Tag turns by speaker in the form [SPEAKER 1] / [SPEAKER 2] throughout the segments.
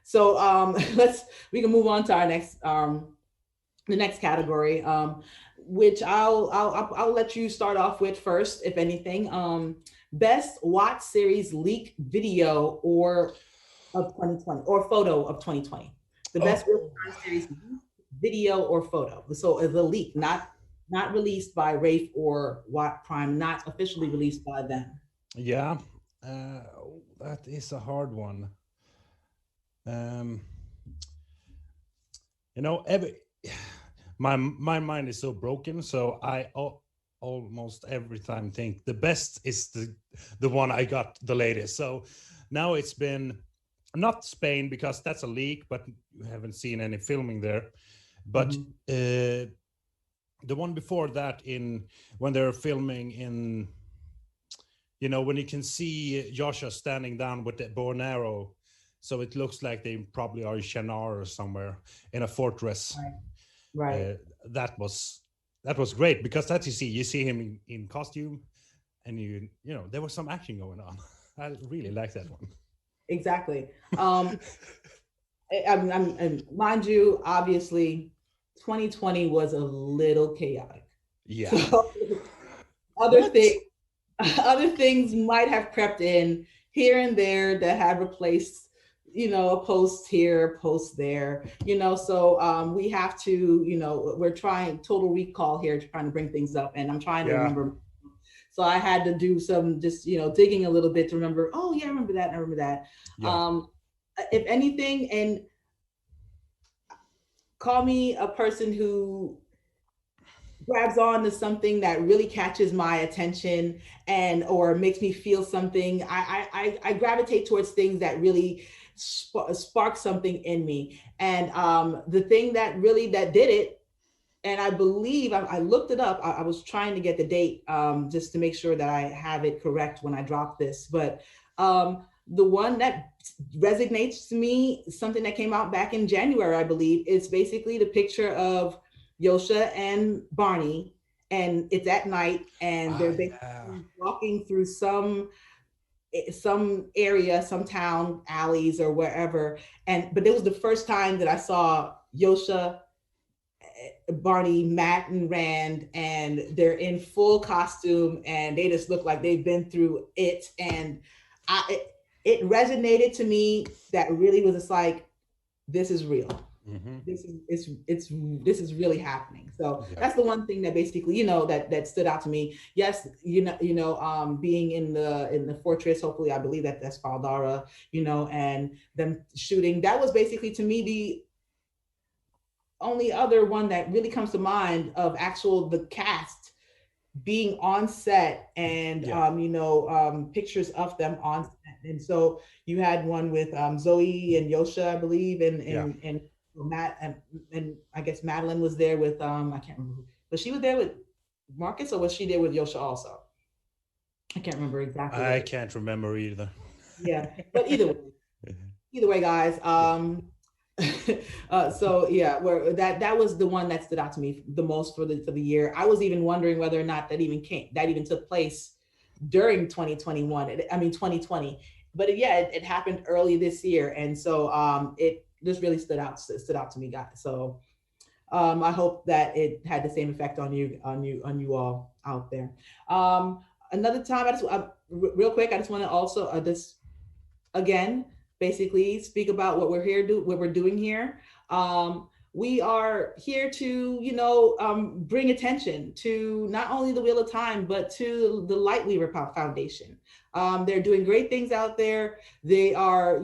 [SPEAKER 1] So we can move on to our next the next category, which I'll let you start off with first, if anything. Best WoT series leak video or of 2020 or photo of 2020. The best real-time series video or photo. So the leak, not released by Rafe or WoT Prime, not officially released by them.
[SPEAKER 2] Yeah, uh, that is a hard one. Um, every my mind is so broken, so almost every time think the best is the one I got the latest. So now it's been not Spain because that's a leak, but you haven't seen any filming there. But
[SPEAKER 1] Mm-hmm.
[SPEAKER 2] the one before that, in when they're filming in, when you can see Joshua standing down with the bow and arrow, so it looks like they probably are in Shinar or somewhere in a fortress.
[SPEAKER 1] Right. Right.
[SPEAKER 2] uh, that was great because that you see him in costume, and there was some action going on. I really like that one.
[SPEAKER 1] Exactly. And mind you, obviously, 2020 was a little chaotic.
[SPEAKER 2] Yeah.
[SPEAKER 1] So other
[SPEAKER 2] What?
[SPEAKER 1] things, other things might have crept in here and there that have replaced, a post here, a post there, So we have to, we're trying total recall here, trying to bring things up, and I'm trying to
[SPEAKER 2] Yeah.
[SPEAKER 1] remember. So I had to do some just, digging a little bit to remember. Oh yeah, I remember that. I remember that.
[SPEAKER 2] Yeah.
[SPEAKER 1] Um, if anything, and call me a person who grabs on to something that really catches my attention and or makes me feel something. I gravitate towards things that really spark something in me. And the thing that did it, and I believe I looked it up. I was trying to get the date, just to make sure that I have it correct when I drop this. But the one that resonates to me, something that came out back in January, I believe, is basically the picture of Yosha and Barney, and it's at night, and they're
[SPEAKER 2] Ah, yeah.
[SPEAKER 1] basically walking through some area, some town alleys or wherever. And but it was the first time that I saw Yosha, Barney, Matt, and Rand, and they're in full costume, and they just look like they've been through it. And I, it resonated to me. That really was just like, this is real.
[SPEAKER 2] Hmm.
[SPEAKER 1] This is really happening. So
[SPEAKER 2] Yeah.
[SPEAKER 1] that's the one thing that basically, that stood out to me. Yes, being in the fortress. Hopefully, I believe that that's Faldara. And them shooting. That was basically to me the only other one that really comes to mind of actual the cast being on set, and
[SPEAKER 2] Yeah.
[SPEAKER 1] pictures of them on set. And so you had one with Zoe and Yosha, I believe,
[SPEAKER 2] Yeah.
[SPEAKER 1] and Matt, and I guess Madeline was there with I can't remember but she was there with Marcus, or was she there with Yosha also? I can't remember exactly
[SPEAKER 2] I
[SPEAKER 1] what.
[SPEAKER 2] can't remember either.
[SPEAKER 1] Yeah, but either way, guys.
[SPEAKER 2] Yeah.
[SPEAKER 1] So yeah, where that was the one that stood out to me the most for the year. I was even wondering whether or not that even took place during 2021. I mean 2020, but yeah, it happened early this year, and so it just really stood out to me, guys. So I hope that it had the same effect on you all out there. Um, Another time, real quick, I just want to also just again basically speak about what we're doing here. We are here to bring attention to not only the Wheel of Time but to the Lightweaver Foundation. They're doing great things out there. They are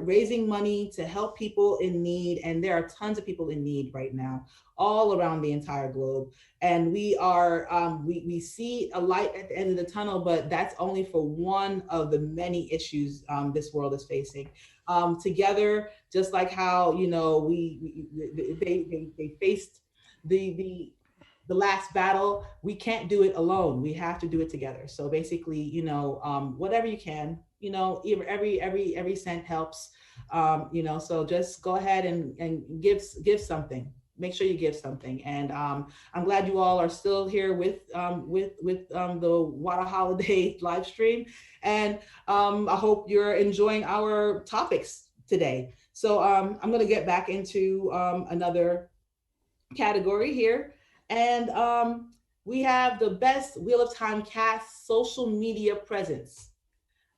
[SPEAKER 1] raising money to help people in need, and there are tons of people in need right now all around the entire globe. And we see a light at the end of the tunnel, but that's only for one of the many issues this world is facing. Together, just like how they faced the the last battle, we can't do it alone. We have to do it together. So basically, whatever you can, every cent helps. So just go ahead and give something. Make sure you give something. And I'm glad you all are still here with the WoT-A-Holiday live stream. And I hope you're enjoying our topics today. So I'm going to get back into another category here. And we have the best Wheel of Time cast social media presence.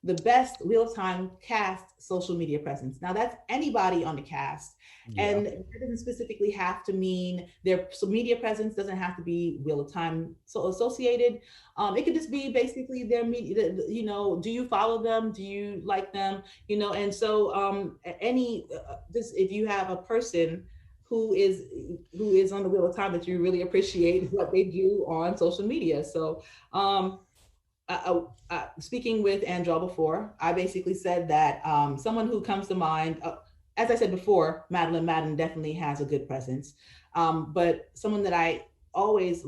[SPEAKER 1] The best Wheel of Time cast social media presence. Now, that's anybody on the cast.
[SPEAKER 2] Yeah.
[SPEAKER 1] And it doesn't specifically have to mean their media presence doesn't have to be Wheel of Time so associated. It could just be basically their media, do you follow them? Do you like them? And so this, if you have a person who is who is on the Wheel of Time that you really appreciate what they do on social media. So speaking with Androl before, I basically said that someone who comes to mind, as I said before, Madeline Madden definitely has a good presence, but someone that I always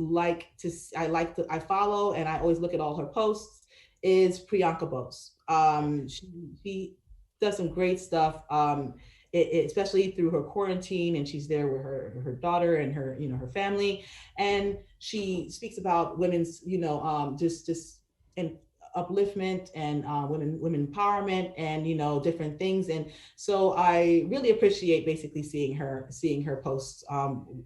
[SPEAKER 1] I follow and I always look at all her posts is Priyanka Bose. She does some great stuff. Especially through her quarantine, and she's there with her daughter and her family, and she speaks about women's just and upliftment and women empowerment and different things. And so I really appreciate basically seeing her posts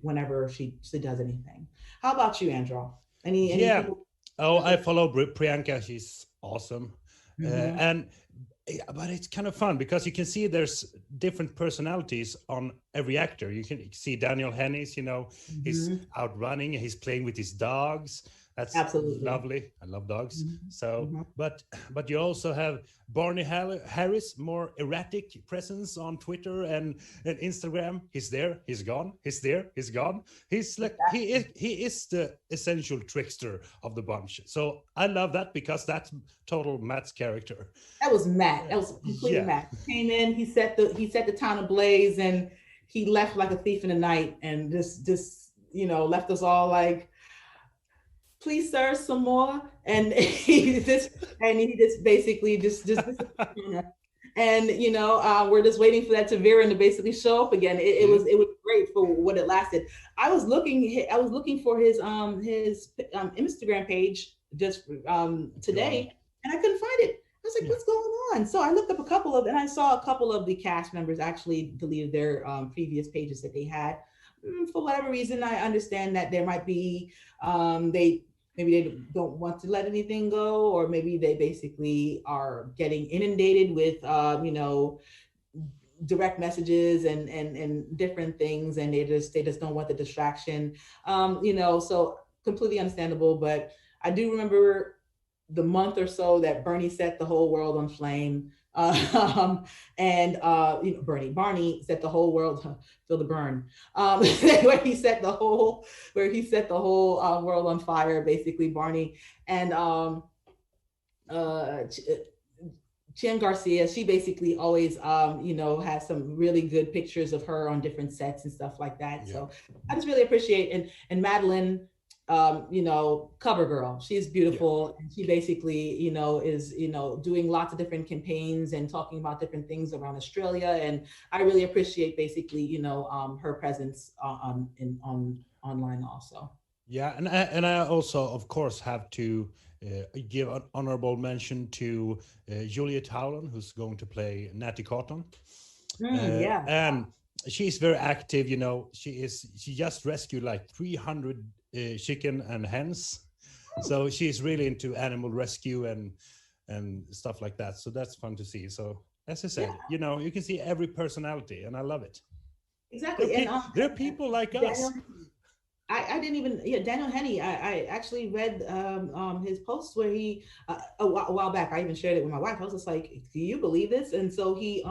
[SPEAKER 1] whenever she does anything. How about you, Andrew? Any
[SPEAKER 2] Yeah.
[SPEAKER 1] people?
[SPEAKER 2] Oh, I follow Priyanka. She's awesome.
[SPEAKER 1] Mm-hmm.
[SPEAKER 2] And but it's kind of fun because you can see there's different personalities on every actor. You can see Daniel Hennis, he's
[SPEAKER 1] Mm-hmm.
[SPEAKER 2] out running, he's playing with his dogs. That's
[SPEAKER 1] Absolutely.
[SPEAKER 2] lovely. I love dogs.
[SPEAKER 1] Mm-hmm.
[SPEAKER 2] So,
[SPEAKER 1] Mm-hmm.
[SPEAKER 2] but you also have Barney Harris, more erratic presence on Twitter and Instagram. He's there, he's gone. He's there, he's gone. He's like he is the essential trickster of the bunch. So I love that because that's total Matt's character.
[SPEAKER 1] That was Matt. That was completely
[SPEAKER 2] Yeah.
[SPEAKER 1] Matt. He came in, he set the town ablaze, and he left like a thief in the night, and just left us all like, please sir, some more. And he just basically just and we're just waiting for that Taviran to basically show up again. It was great for what it lasted. I was looking for his Instagram page just
[SPEAKER 2] Gone.
[SPEAKER 1] today, and I couldn't find it. I was like,
[SPEAKER 2] Yeah.
[SPEAKER 1] what's going on? So I looked up and I saw a couple of the cast members actually deleted their previous pages that they had. For whatever reason, I understand that there might be they maybe they don't want to let anything go, or maybe they basically are getting inundated with direct messages and different things, and they just don't want the distraction. So completely understandable. But I do remember the month or so that Bernie set the whole world on flame. And Barney set the whole world, feel the burn. Where he set the whole world on fire, basically Barney. And uh, Chen Garcia, she basically always, has some really good pictures of her on different sets and stuff like that.
[SPEAKER 2] Yeah.
[SPEAKER 1] So I just really appreciate, and Madeline, cover girl. She's
[SPEAKER 2] Yeah.
[SPEAKER 1] beautiful, and she basically, is doing lots of different campaigns and talking about different things around Australia. And I really appreciate basically, her presence on online also.
[SPEAKER 2] Yeah, and I also, of course, have to give an honorable mention to Juliet Howland, who's going to play Natty Cotton,
[SPEAKER 1] Yeah.
[SPEAKER 2] and she's very active. She just rescued like 300 chicken and hens, so she's really into animal rescue and stuff like that. So that's fun to see. So as I
[SPEAKER 1] Yeah,
[SPEAKER 2] said, you can see every personality, and I love it. There are,
[SPEAKER 1] exactly. And
[SPEAKER 2] there are people like
[SPEAKER 1] Daniel,
[SPEAKER 2] us.
[SPEAKER 1] I didn't even, yeah, Daniel Henney. I actually read his post where he a while back. I even shared it with my wife. I was just like, "Do you believe this?" And so he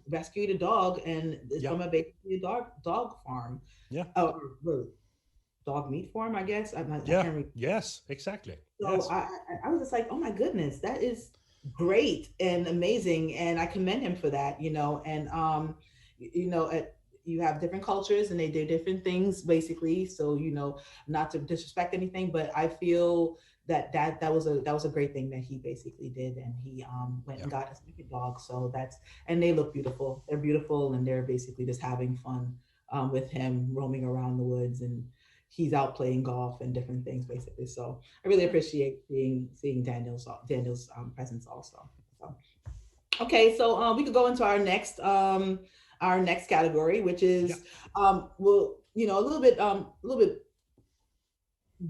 [SPEAKER 1] rescued a dog, and it's
[SPEAKER 2] Yeah,
[SPEAKER 1] from basically a dog farm,
[SPEAKER 2] yeah,
[SPEAKER 1] or dog meat farm, I guess. I
[SPEAKER 2] yeah,
[SPEAKER 1] can't remember.
[SPEAKER 2] yes, exactly.
[SPEAKER 1] So
[SPEAKER 2] Yes.
[SPEAKER 1] I was just like, "Oh my goodness, that is great and amazing," and I commend him for that. And you know, at, you have different cultures and they do different things basically. So not to disrespect anything, but I feel that was a great thing that he basically did, and he went
[SPEAKER 2] Yeah.
[SPEAKER 1] and got a second dog. So and they look beautiful. They're beautiful, and they're basically just having fun with him roaming around the woods, and he's out playing golf and different things basically. So I really appreciate seeing Daniel's presence also. So okay, so we could go into our next our next category, which
[SPEAKER 2] Yeah.
[SPEAKER 1] is well, a little bit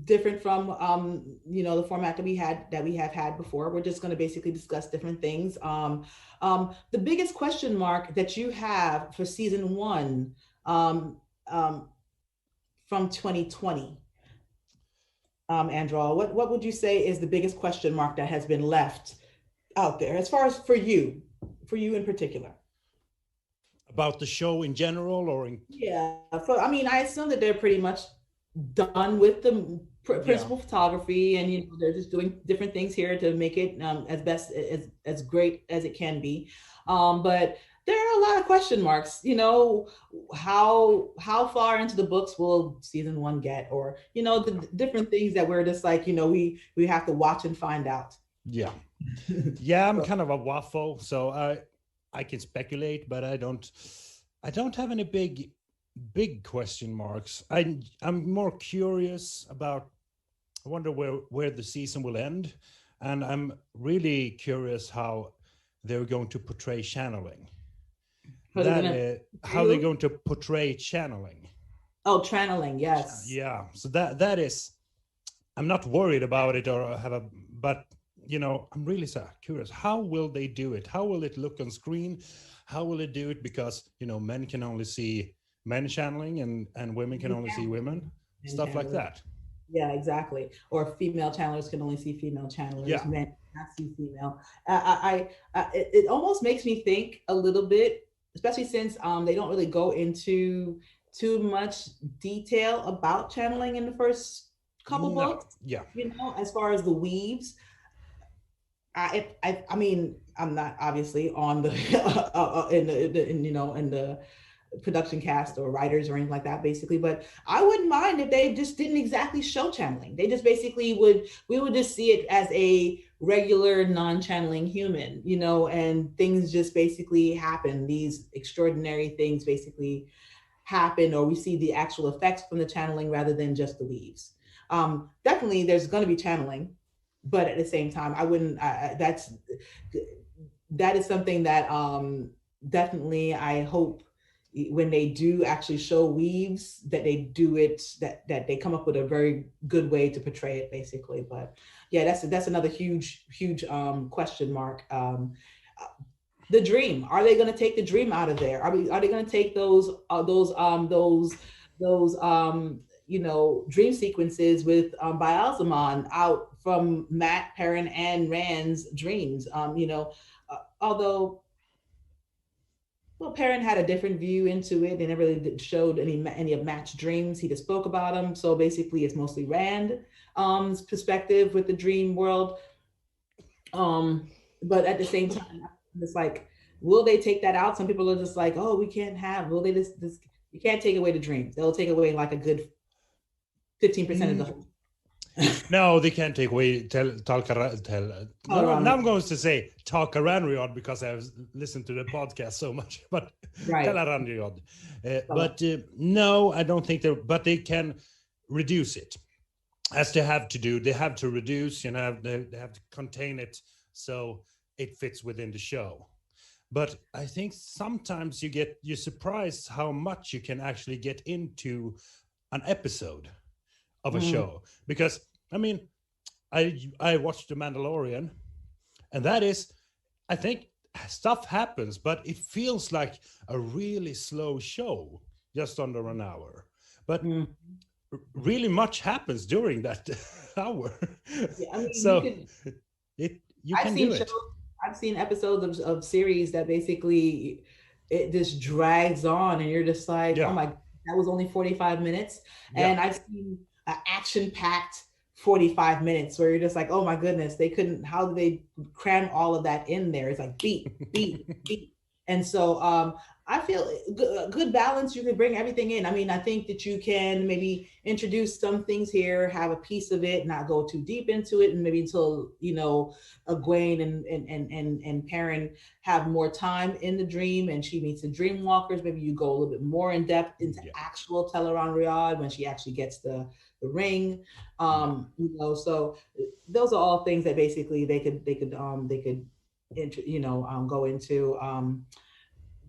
[SPEAKER 1] different from the format that we have had before. We're just going to basically discuss different things. The biggest question mark that you have for season one, um, um, from 2020, Androl, what would you say is the biggest question mark that has been left out there, as far as for you in particular?
[SPEAKER 2] About the show in general, or in.
[SPEAKER 1] Yeah, I mean, I assume that they're pretty much done with the
[SPEAKER 2] Yeah.
[SPEAKER 1] principal photography, and they're just doing different things here to make it as best as great as it can be. But there are a lot of question marks. How far into the books will season one get, or the different things that we're just like we have to watch and find out.
[SPEAKER 2] Yeah. Yeah, I'm kind of a waffle, so I can speculate, but I don't have any big question marks. I'm more curious about. I wonder where the season will end, and I'm really curious how they're going to portray channeling.
[SPEAKER 1] Are they
[SPEAKER 2] That
[SPEAKER 1] gonna
[SPEAKER 2] is how they're
[SPEAKER 1] you?
[SPEAKER 2] going to portray channeling.
[SPEAKER 1] Oh, channeling, yes.
[SPEAKER 2] Yeah, so that is. I'm not worried about it or have a, but I'm really so curious. How will they do it? How will it look on screen? How will it do it? Because men can only see men channeling, and women can only see women,
[SPEAKER 1] And
[SPEAKER 2] stuff like
[SPEAKER 1] channelers.
[SPEAKER 2] that.
[SPEAKER 1] Yeah, exactly. Or female channelers can only see female channelers.
[SPEAKER 2] Yeah.
[SPEAKER 1] Men not see female. It almost makes me think a little bit, especially since they don't really go into too much detail about channeling in the first couple
[SPEAKER 2] No.
[SPEAKER 1] books.
[SPEAKER 2] Yeah.
[SPEAKER 1] As far as the weaves, I mean, I'm not obviously on the in the production cast or writers or anything like that, basically. But I wouldn't mind if they just didn't exactly show channeling. They just basically we would just see it as a regular non-channeling human, and things just basically happen. These extraordinary things basically happen, or we see the actual effects from the channeling rather than just the weaves. Definitely, there's going to be channeling, but at the same time, I wouldn't. That is something that definitely I hope when they do actually show weaves that they do it that they come up with a very good way to portray it, basically. But yeah, that's another huge question mark. The dream, are they going to take the dream out of there? Are they going to take those dream sequences with Bialzamon out from Matt, Perrin, and Rand's dreams? Although, well, Perrin had a different view into it. They never really showed any of Matt's dreams. He just spoke about them. So basically, it's mostly Rand perspective with the dream world. But at the same time, it's like, will they take that out? Some people are just like, oh, we can't have. Will they just you can't take away the dreams. They'll take away like a good 15% of the
[SPEAKER 2] Mm,
[SPEAKER 1] whole.
[SPEAKER 2] no, they can't take away no. Now I'm
[SPEAKER 1] Around,
[SPEAKER 2] going to say Talkaranriod because I've listened to the podcast so much, but
[SPEAKER 1] right.
[SPEAKER 2] Talaranriod.
[SPEAKER 1] So,
[SPEAKER 2] But no, I don't think they. But they can reduce it, as they have to do. They have to reduce. They have to contain it so it fits within the show. But I think sometimes you're surprised how much you can actually get into an episode of a
[SPEAKER 1] mm,
[SPEAKER 2] show. Because I mean, I watched The Mandalorian, and that is, I think stuff happens, but it feels like a really slow show, just under an hour. But
[SPEAKER 1] mm.
[SPEAKER 2] really much happens during that hour.
[SPEAKER 1] Yeah, I mean, you
[SPEAKER 2] So
[SPEAKER 1] could.
[SPEAKER 2] you
[SPEAKER 1] I've
[SPEAKER 2] can do
[SPEAKER 1] seen shows.
[SPEAKER 2] it.
[SPEAKER 1] I've seen episodes of series that basically it just drags on, and you're just like, oh
[SPEAKER 2] Yeah.
[SPEAKER 1] my, that was only 45 minutes.
[SPEAKER 2] Yeah.
[SPEAKER 1] And I've seen an action-packed 45 minutes where you're just like, oh my goodness, they couldn't. How did they cram all of that in there? It's like beat, beat, beat. And so I feel good balance. You can bring everything in. I mean, I think that you can maybe introduce some things here, have a piece of it, not go too deep into it, and maybe until Egwene and Perrin have more time in the dream, and she meets the dream walkers. Maybe you go a little bit more in depth into
[SPEAKER 2] Yeah.
[SPEAKER 1] actual Teleron Riyadh when she actually gets the ring.
[SPEAKER 2] Yeah.
[SPEAKER 1] So those are all things that basically they could go into.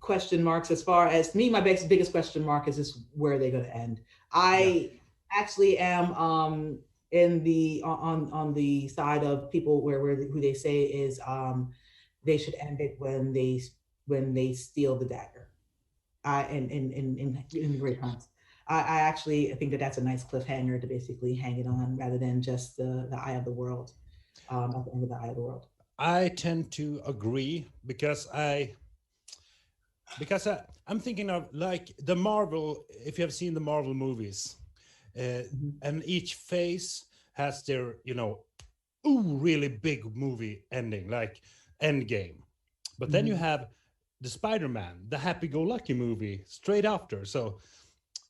[SPEAKER 1] question marks as far as me. My biggest question mark is just where are they going to end.
[SPEAKER 2] Yeah.
[SPEAKER 1] I actually am in the on the side of people where who they say is they should end it when they steal the dagger. In the Great Hunt. I actually think that that's a nice cliffhanger to basically hang it on rather than just the Eye of the World at the end of the Eye of the World.
[SPEAKER 2] I tend to agree because I'm thinking of like the Marvel. If you have seen the Marvel movies, uh,
[SPEAKER 1] Mhm.
[SPEAKER 2] and each phase has their ooh really big movie ending like Endgame, but then you
[SPEAKER 1] Mhm.
[SPEAKER 2] have the Spider-Man, the happy-go-lucky movie straight after. So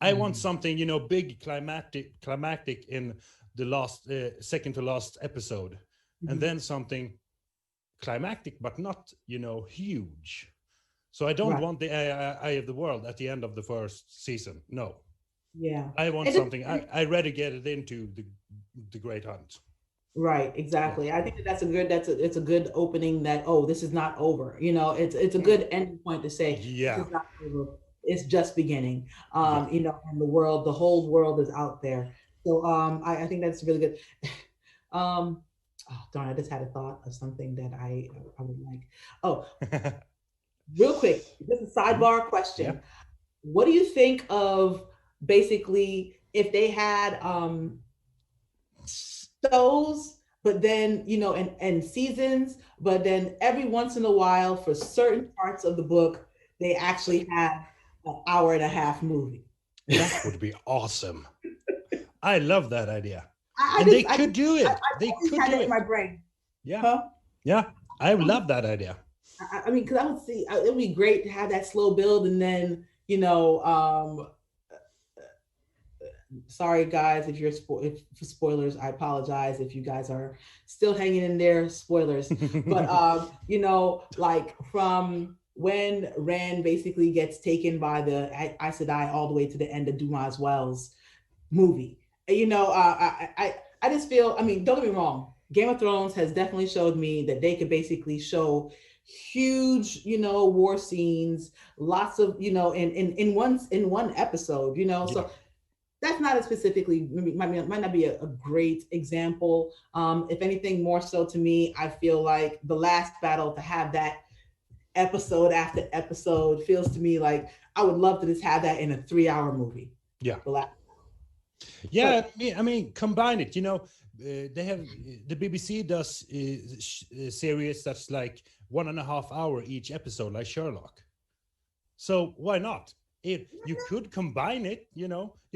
[SPEAKER 2] I want
[SPEAKER 1] Mhm.
[SPEAKER 2] something big climactic in the last second to last episode, and
[SPEAKER 1] Mhm.
[SPEAKER 2] then something climactic but not huge. So I don't
[SPEAKER 1] Right.
[SPEAKER 2] want the eye of the world at the end of the first season. No,
[SPEAKER 1] Yeah.
[SPEAKER 2] I want
[SPEAKER 1] It just,
[SPEAKER 2] something. I rather get it into the Great Hunt.
[SPEAKER 1] right.
[SPEAKER 2] Yeah,
[SPEAKER 1] Exactly. I think that that's a good. It's a good opening. That this is not over. It's a
[SPEAKER 2] mm.
[SPEAKER 1] good ending point to say this
[SPEAKER 2] Yeah,
[SPEAKER 1] is not over. It's just beginning.
[SPEAKER 2] yeah.
[SPEAKER 1] And the whole world is out there. So I think that's really good. um, oh, darn, I just had a thought of something that I would like. Oh, real quick, just a
[SPEAKER 2] Mhm.
[SPEAKER 1] sidebar
[SPEAKER 2] Yeah.
[SPEAKER 1] question. What do you think of basically if they had shows, but then and seasons, but then every once in a while for certain parts of the book, they actually have an hour and a half movie.
[SPEAKER 2] That would be awesome. I love that idea.
[SPEAKER 1] I
[SPEAKER 2] And they
[SPEAKER 1] just
[SPEAKER 2] could do
[SPEAKER 1] I
[SPEAKER 2] it. They
[SPEAKER 1] always
[SPEAKER 2] could
[SPEAKER 1] had
[SPEAKER 2] do
[SPEAKER 1] that in my
[SPEAKER 2] it.
[SPEAKER 1] brain.
[SPEAKER 2] Yeah.
[SPEAKER 1] Huh?
[SPEAKER 2] Yeah. I love that idea.
[SPEAKER 1] I mean, because I would see it would be great to have that slow build, and then sorry guys if you're if for spoilers, I apologize if you guys are still hanging in there, spoilers. But like from when Rand basically gets taken by the Aes Sedai all the way to the end of Dumas Wells movie. I just feel, I mean, don't get me wrong, Game of Thrones has definitely showed me that they could basically show huge, war scenes, lots of, in one episode,
[SPEAKER 2] Yeah.
[SPEAKER 1] so that's not a specifically might not be a great example. If anything, more so to me, I feel like the last battle to have that episode after episode feels to me like I would love to just have that in a 3 hour movie.
[SPEAKER 2] Yeah.
[SPEAKER 1] The last,
[SPEAKER 2] Yeah.
[SPEAKER 1] but
[SPEAKER 2] I mean, combine it. They have the BBC does series that's like 1.5 hour each episode, like Sherlock. So why not? If you could combine it, you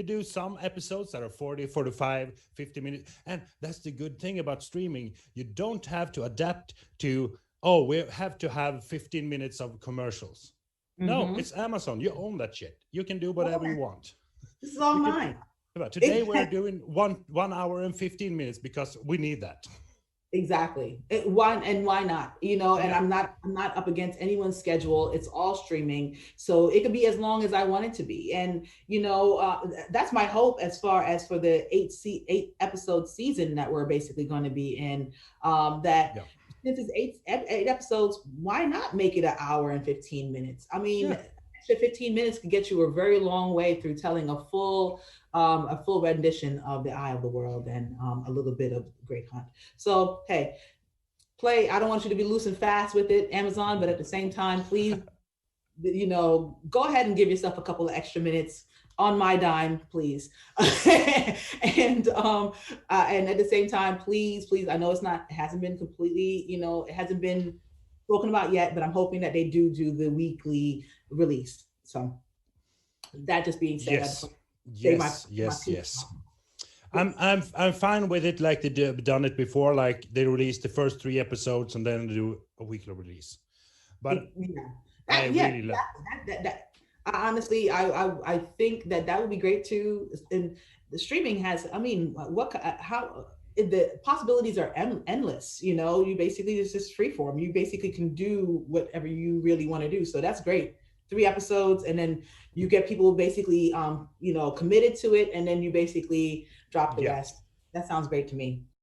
[SPEAKER 2] do some episodes that are 40, 45, 50 minutes. And that's the good thing about streaming. You don't have to adapt to, oh, we have to have 15 minutes of commercials. No,
[SPEAKER 1] mm-hmm.
[SPEAKER 2] it's Amazon. You own that shit. You can do whatever you want.
[SPEAKER 1] This is all
[SPEAKER 2] You can,
[SPEAKER 1] mine.
[SPEAKER 2] today we're
[SPEAKER 1] Exactly.
[SPEAKER 2] doing 1 hour and 15 minutes because we need that.
[SPEAKER 1] Exactly. Why not? And
[SPEAKER 2] Yeah.
[SPEAKER 1] I'm not up against anyone's schedule. It's all streaming. So it could be as long as I want it to be. And that's my hope as far as for the 8 episode season that we're basically going to be in. That
[SPEAKER 2] Yeah.
[SPEAKER 1] since it's eight episodes, why not make it an hour and 15 minutes? I mean,
[SPEAKER 2] Yeah.
[SPEAKER 1] extra 15 minutes could get you a very long way through telling a full rendition of the Eye of the World and a little bit of Great Hunt. So hey, play. I don't want you to be loose and fast with it, Amazon, but at the same time, please, go ahead and give yourself a couple of extra minutes on my dime, please. And at the same time, please, please. I know it hasn't been completely, it hasn't been spoken about yet, but I'm hoping that they do the weekly release. So that just being said, I just
[SPEAKER 2] Yes.
[SPEAKER 1] want to say
[SPEAKER 2] Yes.
[SPEAKER 1] my
[SPEAKER 2] Yes.
[SPEAKER 1] piece.
[SPEAKER 2] Yes.
[SPEAKER 1] But
[SPEAKER 2] I'm fine with it. Like they've done it before. Like they release the first 3 episodes and then do a weekly release. But
[SPEAKER 1] yeah,
[SPEAKER 2] I
[SPEAKER 1] yeah,
[SPEAKER 2] really love.
[SPEAKER 1] I honestly, I think that would be great too. And the streaming has, I mean, how the possibilities are endless. You basically it's just free form. You basically can do whatever you really want to do. So that's great. 3 episodes, and then you get people basically, committed to it, and then you basically drop the
[SPEAKER 2] Yeah.
[SPEAKER 1] rest. That sounds great to me.